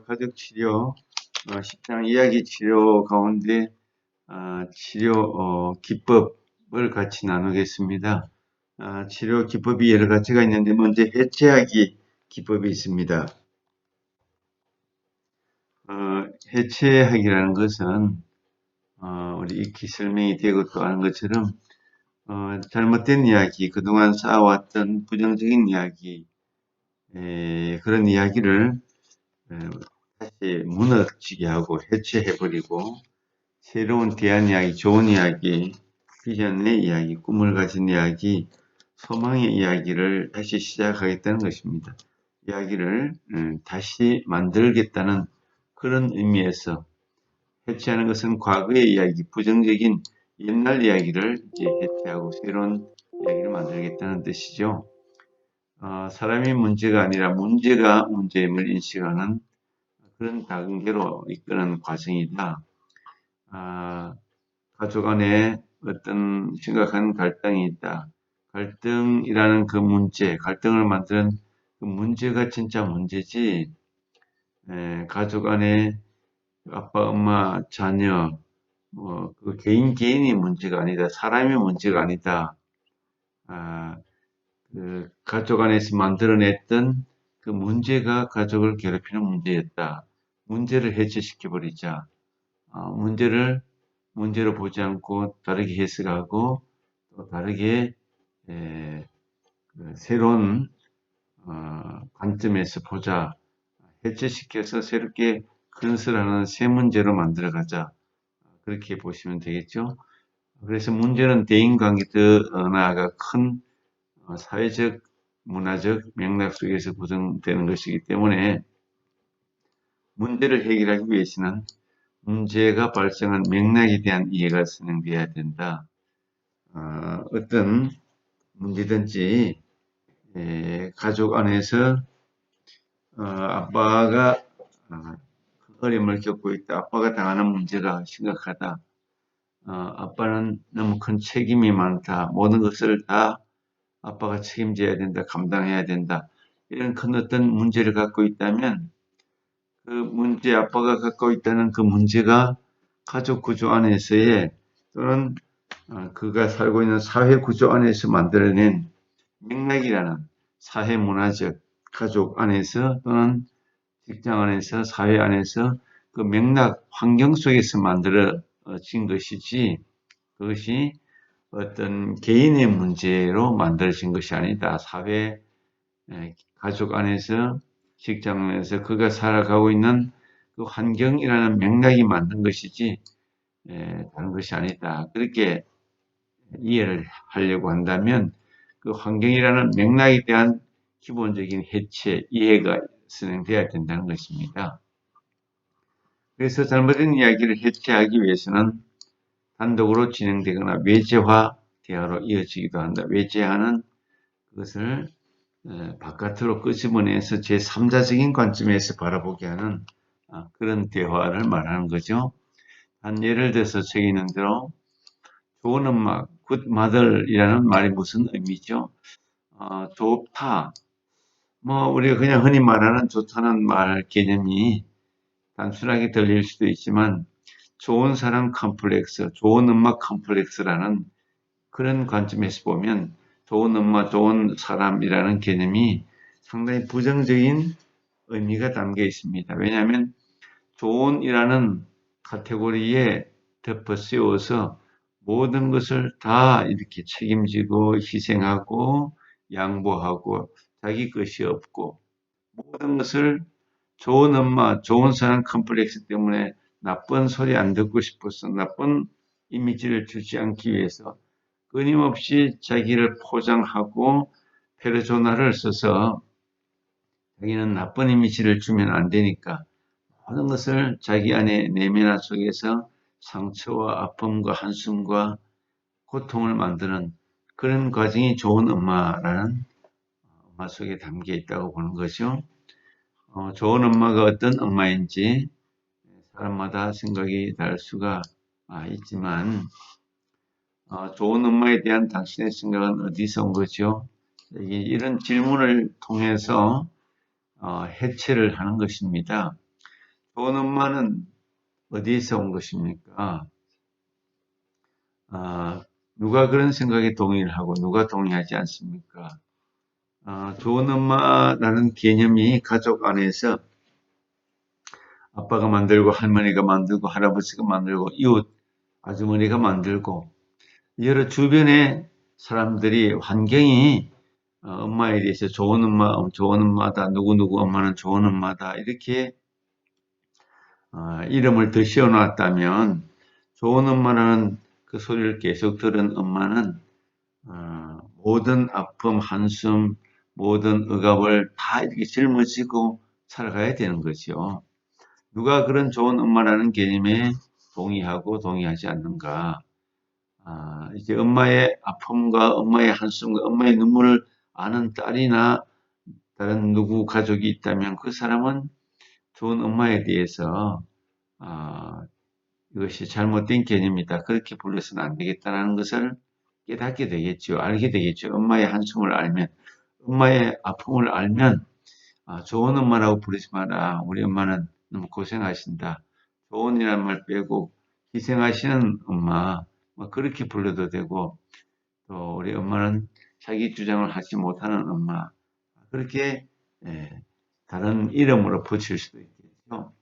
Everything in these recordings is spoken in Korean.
가족 치료, 식당 이야기 치료 가운데 치료 기법을 같이 나누겠습니다. 치료 기법이 여러 가지가 있는데 먼저 해체하기 기법이 있습니다. 해체하기라는 것은 우리 익히 설명이 되고 또 아는 것처럼 잘못된 이야기, 그동안 쌓아왔던 부정적인 이야기, 그런 이야기를 다시 무너지게 하고 해체해버리고 새로운 대안 이야기, 좋은 이야기, 비전의 이야기, 꿈을 가진 이야기, 소망의 이야기를 다시 시작하겠다는 것입니다. 이야기를 다시 만들겠다는 그런 의미에서 해체하는 것은 과거의 이야기, 부정적인 옛날 이야기를 이제 해체하고 새로운 이야기를 만들겠다는 뜻이죠. 사람이 문제가 아니라 문제가 문제임을 인식하는 그런 다근계로 이끄는 과정이다. 가족 안에 어떤 심각한 갈등이 있다. 갈등이라는 그 문제, 갈등을 만드는 그 문제가 진짜 문제지, 가족 안에 아빠, 엄마, 자녀, 그 개인이 문제가 아니다. 사람이 문제가 아니다. 그 가족 안에서 만들어냈던 그 문제가 가족을 괴롭히는 문제였다. 문제를 해체시켜버리자. 문제를 문제로 보지 않고 다르게 해석하고 또 다르게 새로운 관점에서 보자. 해체시켜서 새롭게 건설하는 새 문제로 만들어가자. 그렇게 보시면 되겠죠. 그래서 문제는 대인관계 더 나아가 큰 사회적, 문화적 맥락 속에서 구성되는 것이기 때문에 문제를 해결하기 위해서는 문제가 발생한 맥락에 대한 이해가 선행되어야 된다. 어떤 문제든지 가족 안에서 아빠가 어려움을 겪고 있다. 아빠가 당하는 문제가 심각하다. 아빠는 너무 큰 책임이 많다. 모든 것을 다 아빠가 책임져야 된다. 감당해야 된다. 이런 큰 어떤 문제를 갖고 있다면 그 문제, 아빠가 갖고 있다는 그 문제가 가족 구조 안에서의 또는 그가 살고 있는 사회 구조 안에서 만들어낸 맥락이라는 사회 문화적 가족 안에서 또는 직장 안에서 사회 안에서 그 맥락 환경 속에서 만들어진 것이지 그것이 어떤 개인의 문제로 만들어진 것이 아니다. 사회, 가족 안에서 직장 안에서 그가 살아가고 있는 그 환경이라는 맥락이 만든 것이지 다른 것이 아니다. 그렇게 이해를 하려고 한다면 그 환경이라는 맥락에 대한 기본적인 해체, 이해가 진행되어야 된다는 것입니다. 그래서 잘못된 이야기를 해체하기 위해서는 단독으로 진행되거나 외재화 대화로 이어지기도 한다. 외재화는 그것을 바깥으로 끄집어내서 제3자적인 관점에서 바라보게 하는 그런 대화를 말하는 거죠. 한 예를 들어서 책에 있는 대로 좋은 엄마, good mother이라는 말이 무슨 의미죠? 좋다. 우리가 그냥 흔히 말하는 좋다는 말 개념이 단순하게 들릴 수도 있지만 좋은 사람 컴플렉스, 좋은 엄마 컴플렉스라는 그런 관점에서 보면 좋은 엄마, 좋은 사람이라는 개념이 상당히 부정적인 의미가 담겨 있습니다. 왜냐하면 좋은이라는 카테고리에 덮어 씌워서 모든 것을 다 이렇게 책임지고 희생하고 양보하고 자기 것이 없고 모든 것을 좋은 엄마, 좋은 사람 컴플렉스 때문에 나쁜 소리 안 듣고 싶어서 나쁜 이미지를 주지 않기 위해서 끊임없이 자기를 포장하고 페르소나를 써서 자기는 나쁜 이미지를 주면 안 되니까 모든 것을 자기 안에 내면화 속에서 상처와 아픔과 한숨과 고통을 만드는 그런 과정이 좋은 엄마라는 엄마 속에 담겨 있다고 보는 거죠. 좋은 엄마가 어떤 엄마인지 사람마다 생각이 다를 수가 있지만 좋은 엄마에 대한 당신의 생각은 어디서 온 거죠? 이런 질문을 통해서 해체를 하는 것입니다. 좋은 엄마는 어디에서 온 것입니까? 아, 누가 그런 생각에 동의를 하고 누가 동의하지 않습니까? 좋은 엄마라는 개념이 가족 안에서 아빠가 만들고 할머니가 만들고 할아버지가 만들고 이웃 아주머니가 만들고 여러 주변의 사람들이 환경이 엄마에 대해서 좋은 엄마, 좋은 엄마다, 누구누구 엄마는 좋은 엄마다 이렇게 이름을 더 씌워놨다면 좋은 엄마라는 그 소리를 계속 들은 엄마는 모든 아픔, 한숨, 모든 억압을 다 이렇게 짊어지고 살아가야 되는 거죠. 누가 그런 좋은 엄마라는 개념에 동의하고 동의하지 않는가? 이제 엄마의 아픔과 엄마의 한숨과 엄마의 눈물을 아는 딸이나 다른 누구 가족이 있다면 그 사람은 좋은 엄마에 대해서 아, 이것이 잘못된 개념이다. 그렇게 불러서는 안 되겠다는 것을 깨닫게 되겠죠. 알게 되겠죠. 엄마의 한숨을 알면, 엄마의 아픔을 알면, 좋은 엄마라고 부르지 마라. 우리 엄마는 너무 고생하신다. 좋은이라는 말 빼고 희생하시는 엄마, 뭐 그렇게 불러도 되고, 또 우리 엄마는 자기 주장을 하지 못하는 엄마, 그렇게 예, 다른 이름으로 붙일 수도 있겠죠.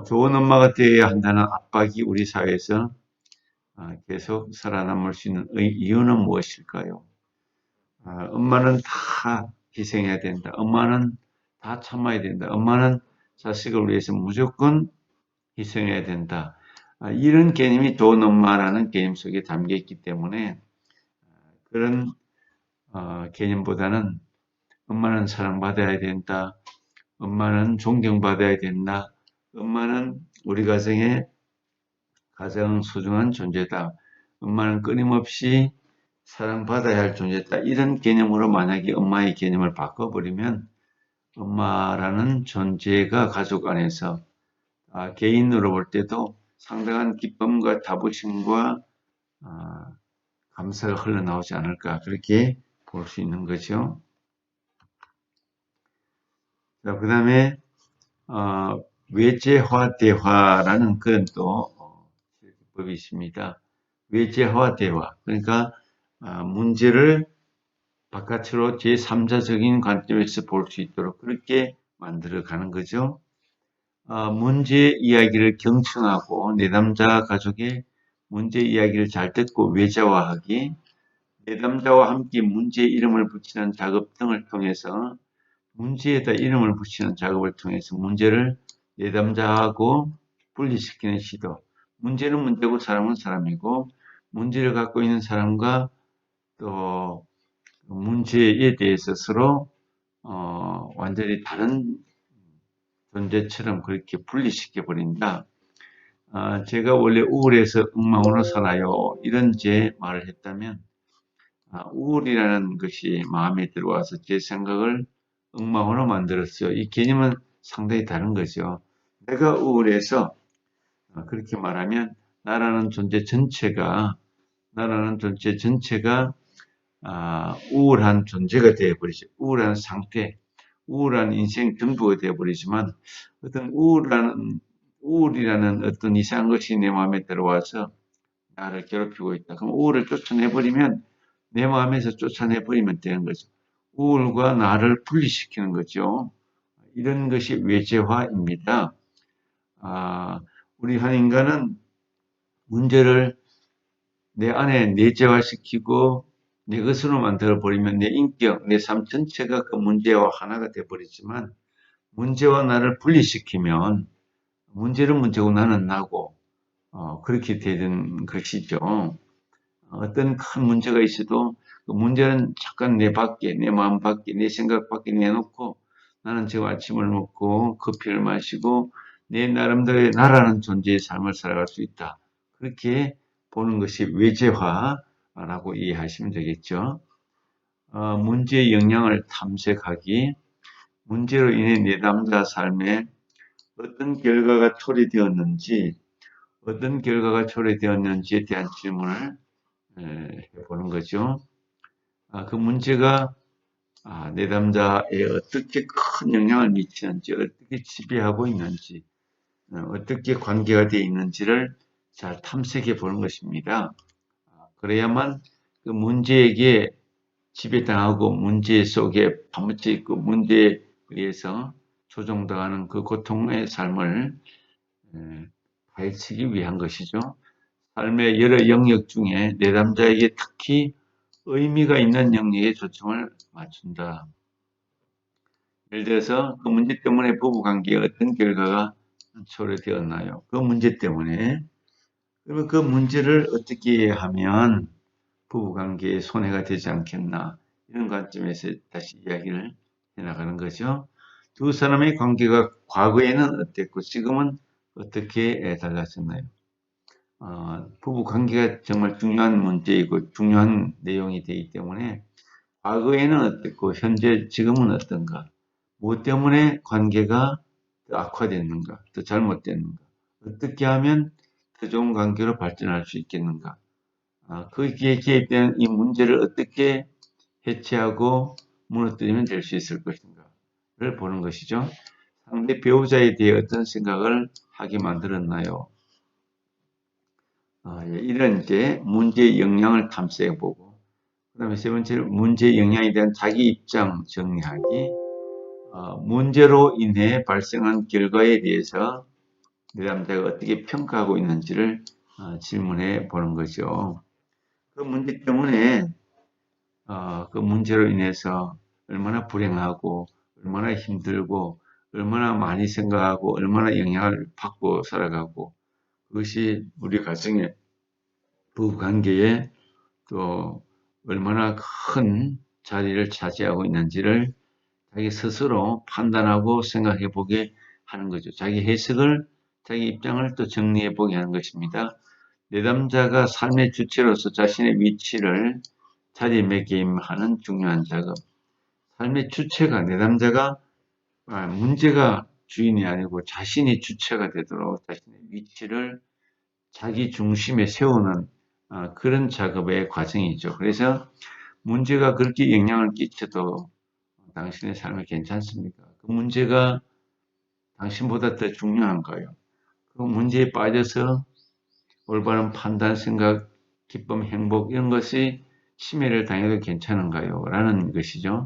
좋은 엄마가 되어야 한다는 압박이 우리 사회에서 계속 살아남을 수 있는 이유는 무엇일까요? 엄마는 다 희생해야 된다. 엄마는 다 참아야 된다. 엄마는 자식을 위해서 무조건 희생해야 된다. 이런 개념이 좋은 엄마라는 개념 속에 담겨 있기 때문에 그런 개념보다는 엄마는 사랑받아야 된다. 엄마는 존경받아야 된다. 엄마는 우리 가정의 가장 소중한 존재다. 엄마는 끊임없이 사랑받아야 할 존재다. 이런 개념으로 만약에 엄마의 개념을 바꿔버리면 엄마라는 존재가 가족 안에서 개인으로 볼 때도 상당한 기쁨과 자부심과 감사가 흘러나오지 않을까 그렇게 볼 수 있는 거죠. 자, 그 다음에 외제화대화라는 그런 또 법이 있습니다. 외제화대화 그러니까 문제를 바깥으로 제3자적인 관점에서 볼 수 있도록 그렇게 만들어가는 거죠. 문제 이야기를 경청하고 내담자 가족의 문제 이야기를 잘 듣고 외자화하기, 내담자와 함께 문제에 이름을 붙이는 작업 등을 통해서 문제에다 이름을 붙이는 작업을 통해서 문제를 내담자하고 분리시키는 시도. 문제는 문제고 사람은 사람이고 문제를 갖고 있는 사람과 또 문제에 대해서 서로 완전히 다른 존재처럼 그렇게 분리시켜 버린다. 제가 원래 우울해서 엉망으로 살아요. 이런 제 말을 했다면 우울이라는 것이 마음에 들어와서 제 생각을 엉망으로 만들었어요. 이 개념은 상당히 다른 거죠. 내가 우울해서 그렇게 말하면 나라는 존재 전체가 우울한 존재가 되어버리죠. 우울한 상태, 우울한 인생 전부가 되어버리지만 어떤 우울이라는 어떤 이상한 것이 내 마음에 들어와서 나를 괴롭히고 있다. 그럼 우울을 쫓아내버리면 내 마음에서 쫓아내버리면 되는 거죠. 우울과 나를 분리시키는 거죠. 이런 것이 외제화입니다. 우리 한 인간은 문제를 내 안에 내재화시키고 내 것으로 만들어버리면 내 인격, 내 삶 전체가 그 문제와 하나가 되어버리지만 문제와 나를 분리시키면 문제는 문제고 나는 나고 그렇게 되는 것이죠. 어떤 큰 문제가 있어도 그 문제는 잠깐 내 밖에, 내 마음 밖에, 내 생각 밖에 내놓고 나는 지금 아침을 먹고 커피를 마시고 내 나름대로의 나라는 존재의 삶을 살아갈 수 있다. 그렇게 보는 것이 외제화라고 이해하시면 되겠죠. 문제의 영향을 탐색하기, 문제로 인해 내담자 삶에 어떤 결과가 초래되었는지, 어떤 결과가 초래되었는지에 대한 질문을 해보는 거죠. 그 문제가 내담자에 어떻게 큰 영향을 미치는지, 어떻게 지배하고 있는지, 어떻게 관계가 되어 있는지를 잘 탐색해 보는 것입니다. 그래야만 그 문제에게 지배당하고 문제 속에 파묻혀 있고 문제에 의해서 조종당하는 그 고통의 삶을 파헤치기 위한 것이죠. 삶의 여러 영역 중에 내담자에게 특히 의미가 있는 영역에 초점을 맞춘다. 예를 들어서 그 문제 때문에 부부관계에 어떤 결과가 초래되었나요? 그 문제 때문에. 그러면 그 문제를 어떻게 하면 부부관계에 손해가 되지 않겠나. 이런 관점에서 다시 이야기를 해나가는 거죠. 두 사람의 관계가 과거에는 어땠고 지금은 어떻게 달라졌나요? 부부 관계가 정말 중요한 문제이고 중요한 내용이 되기 때문에 과거에는 어땠고 현재 지금은 어떤가, 무엇 때문에 관계가 더 악화됐는가, 더 잘못됐는가, 어떻게 하면 더 좋은 관계로 발전할 수 있겠는가, 거기에 개입되는 이 문제를 어떻게 해체하고 무너뜨리면 될 수 있을 것인가를 보는 것이죠. 상대 배우자에 대해 어떤 생각을 하게 만들었나요? 이런 이제 문제의 영향을 탐색해보고, 그 다음에 세 번째로 문제의 영향에 대한 자기 입장 정리하기, 문제로 인해 발생한 결과에 대해서 내담자가 어떻게 평가하고 있는지를 질문해 보는 거죠. 그 문제 때문에 그 문제로 인해서 얼마나 불행하고 얼마나 힘들고 얼마나 많이 생각하고 얼마나 영향을 받고 살아가고, 그것이 우리 가정의 부부관계에 또 얼마나 큰 자리를 차지하고 있는지를 자기 스스로 판단하고 생각해 보게 하는 거죠. 자기 해석을, 자기 입장을 또 정리해 보게 하는 것입니다. 내담자가 삶의 주체로서 자신의 위치를 자리매김하는 중요한 작업. 삶의 주체가, 내담자가 문제가 주인이 아니고 자신이 주체가 되도록 자신의 위치를 자기 중심에 세우는 그런 작업의 과정이죠. 그래서 문제가 그렇게 영향을 끼쳐도 당신의 삶에 괜찮습니까? 그 문제가 당신보다 더 중요한가요? 그 문제에 빠져서 올바른 판단, 생각, 기쁨, 행복 이런 것이 침해를 당해도 괜찮은가요? 라는 것이죠.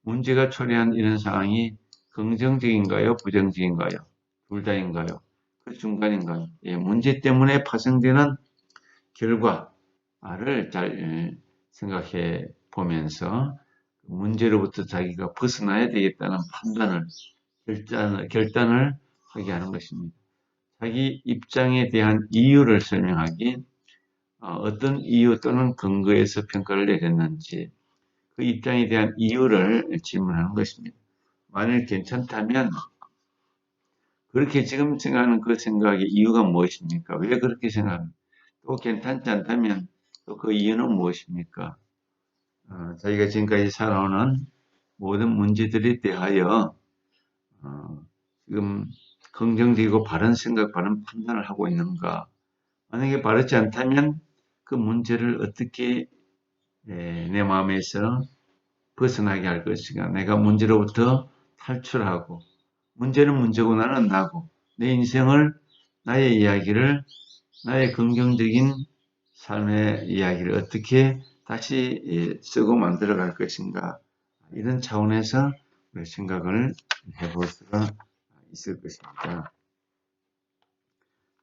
문제가 초래한 이런 상황이 긍정적인가요? 부정적인가요? 둘 다인가요? 그 중간인가요? 예, 문제 때문에 파생되는 결과를 잘 생각해 보면서 문제로부터 자기가 벗어나야 되겠다는 판단을, 결단을 하게 하는 것입니다. 자기 입장에 대한 이유를 설명하기, 어떤 이유 또는 근거에서 평가를 내렸는지 그 입장에 대한 이유를 질문하는 것입니다. 만일 괜찮다면 그렇게 지금 생각하는 그 생각의 이유가 무엇입니까? 왜 그렇게 생각합니까? 또 괜찮지 않다면 또 그 이유는 무엇입니까? 자기가 지금까지 살아오는 모든 문제들에 대하여 지금 긍정적이고 바른 생각, 바른 판단을 하고 있는가? 만약에 바르지 않다면 그 문제를 어떻게 내 마음에서 벗어나게 할 것인가? 내가 문제로부터 탈출하고, 문제는 문제고 나는 나고, 내 인생을, 나의 이야기를, 나의 긍정적인 삶의 이야기를 어떻게 다시 쓰고 만들어 갈 것인가? 이런 차원에서 생각을 해볼 수가 있을 것입니다.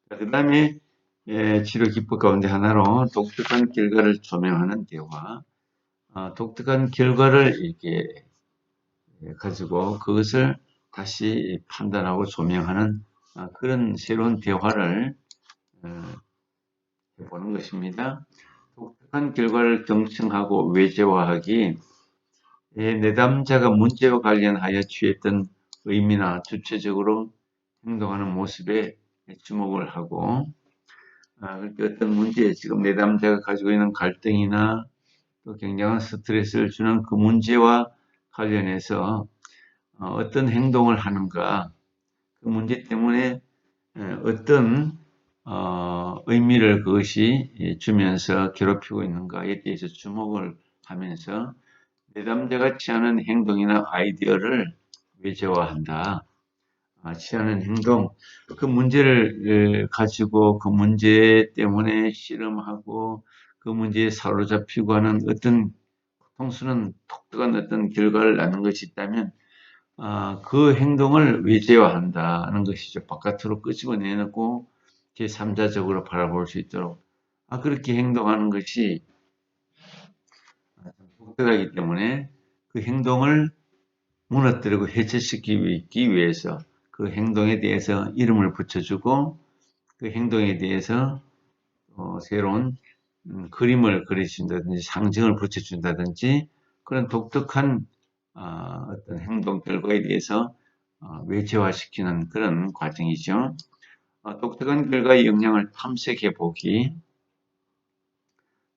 그 다음에 치료 기법 가운데 하나로 독특한 결과를 조명하는 대화. 독특한 결과를 이렇게 가지고 그것을 다시 판단하고 조명하는 그런 새로운 대화를 해보는 것입니다. 독특한 결과를 경청하고 외재화하기, 내담자가 문제와 관련하여 취했던 의미나 주체적으로 행동하는 모습에 주목을 하고, 어떤 문제, 지금 내담자가 가지고 있는 갈등이나 또 굉장한 스트레스를 주는 그 문제와 관련해서 어떤 행동을 하는가, 그 문제 때문에 어떤 의미를 그것이 주면서 괴롭히고 있는가에 대해서 주목을 하면서 내담자가 취하는 행동이나 아이디어를 외재화한다. 취하는 행동, 그 문제를 가지고 그 문제 때문에 씨름하고 그 문제에 사로잡히고 하는 어떤 통수는 독특한 어떤 결과를 낳는 것이 있다면 그 행동을 외제화한다는 것이죠. 바깥으로 끄집어내놓고 제3자적으로 바라볼 수 있도록 그렇게 행동하는 것이 독특하기 때문에 그 행동을 무너뜨리고 해체시키기 위해서 그 행동에 대해서 이름을 붙여주고 그 행동에 대해서 새로운 그림을 그려준다든지 상징을 붙여준다든지 그런 독특한 어떤 행동 결과에 대해서 외체화시키는 그런 과정이죠. 독특한 결과의 영향을 탐색해 보기.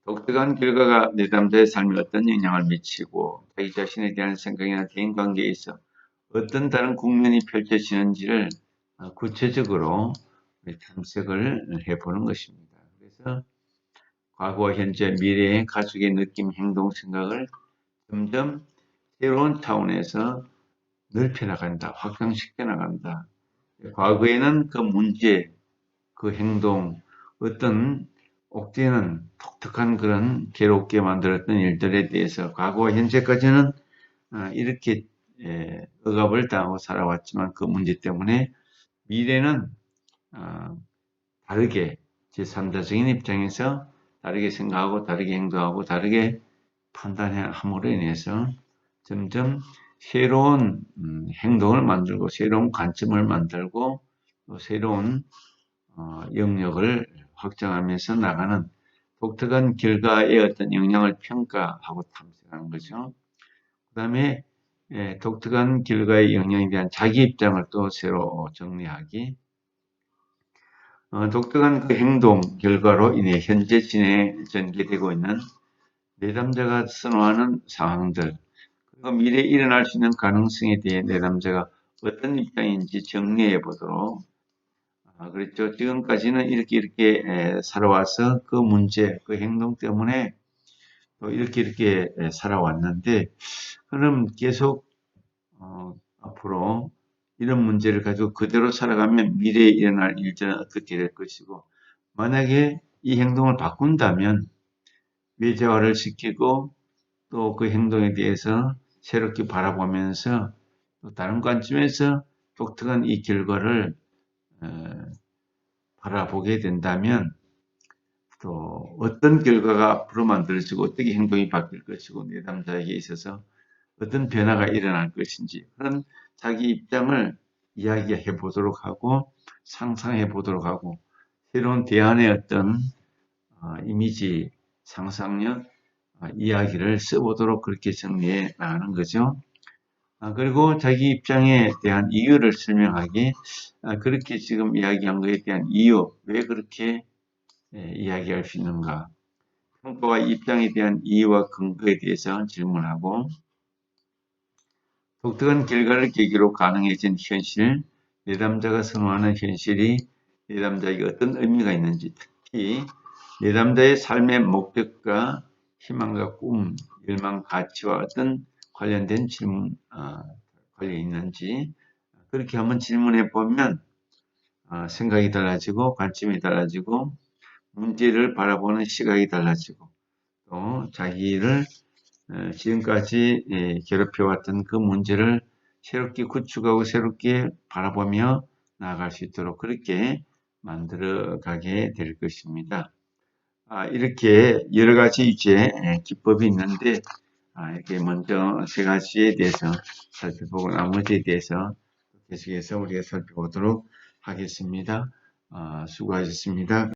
독특한 결과가 내담자의 삶에 어떤 영향을 미치고 자기 자신에 대한 생각이나 대인관계에 있어 어떤 다른 국면이 펼쳐지는지를 구체적으로 탐색을 해보는 것입니다. 그래서 과거와 현재, 미래의 가족의 느낌, 행동, 생각을 점점 새로운 차원에서 넓혀 나간다, 확장시켜 나간다. 과거에는 그 문제, 그 행동, 어떤 옥죄는 독특한 그런 괴롭게 만들었던 일들에 대해서 과거와 현재까지는 이렇게 억압을 당하고 살아왔지만 그 문제 때문에 미래는 다르게 제3자적인 입장에서 다르게 생각하고 다르게 행동하고 다르게 판단함으로 인해서 점점 새로운 행동을 만들고 새로운 관점을 만들고 또 새로운 영역을 확장하면서 나가는 독특한 결과의 어떤 영향을 평가하고 탐색하는 거죠. 그 다음에 독특한 결과의 영향에 대한 자기 입장을 또 새로 정리하기. 독특한 그 행동 결과로 인해 현재 전개되고 있는 내담자가 선호하는 상황들 그리고 미래에 일어날 수 있는 가능성에 대해 내담자가 어떤 입장인지 정리해 보도록 그렇죠. 지금까지는 이렇게 살아와서 그 문제, 그 행동 때문에 또 이렇게 살아왔는데 그럼 계속 앞으로 이런 문제를 가지고 그대로 살아가면 미래에 일어날 일들은 어떻게 될 것이고 만약에 이 행동을 바꾼다면 외재화를 시키고 또 그 행동에 대해서 새롭게 바라보면서 또 다른 관점에서 독특한 이 결과를 바라보게 된다면 또 어떤 결과가 앞으로 만들어지고 어떻게 행동이 바뀔 것이고 내담자에게 있어서 어떤 변화가 일어날 것인지 그런 자기 입장을 이야기해 보도록 하고 상상해 보도록 하고 새로운 대안의 어떤 이미지, 상상력, 이야기를 써보도록 그렇게 정리해 나가는 거죠. 그리고 자기 입장에 대한 이유를 설명하기, 그렇게 지금 이야기한 것에 대한 이유, 왜 그렇게 이야기할 수 있는가, 평가와 입장에 대한 이유와 근거에 대해서 질문하고, 독특한 결과를 계기로 가능해진 현실, 내담자가 선호하는 현실이 내담자에게 어떤 의미가 있는지, 특히 내담자의 삶의 목적과 희망과 꿈, 열망, 가치와 어떤 관련된 질문, 관련 있는지 그렇게 한번 질문해 보면 생각이 달라지고 관점이 달라지고 문제를 바라보는 시각이 달라지고 또 자기를 지금까지 괴롭혀왔던 그 문제를 새롭게 구축하고 새롭게 바라보며 나아갈 수 있도록 그렇게 만들어가게 될 것입니다. 이렇게 여러 가지 이제 기법이 있는데 이렇게 먼저 세 가지에 대해서 살펴보고 나머지에 대해서 계속해서 우리가 살펴보도록 하겠습니다. 수고하셨습니다.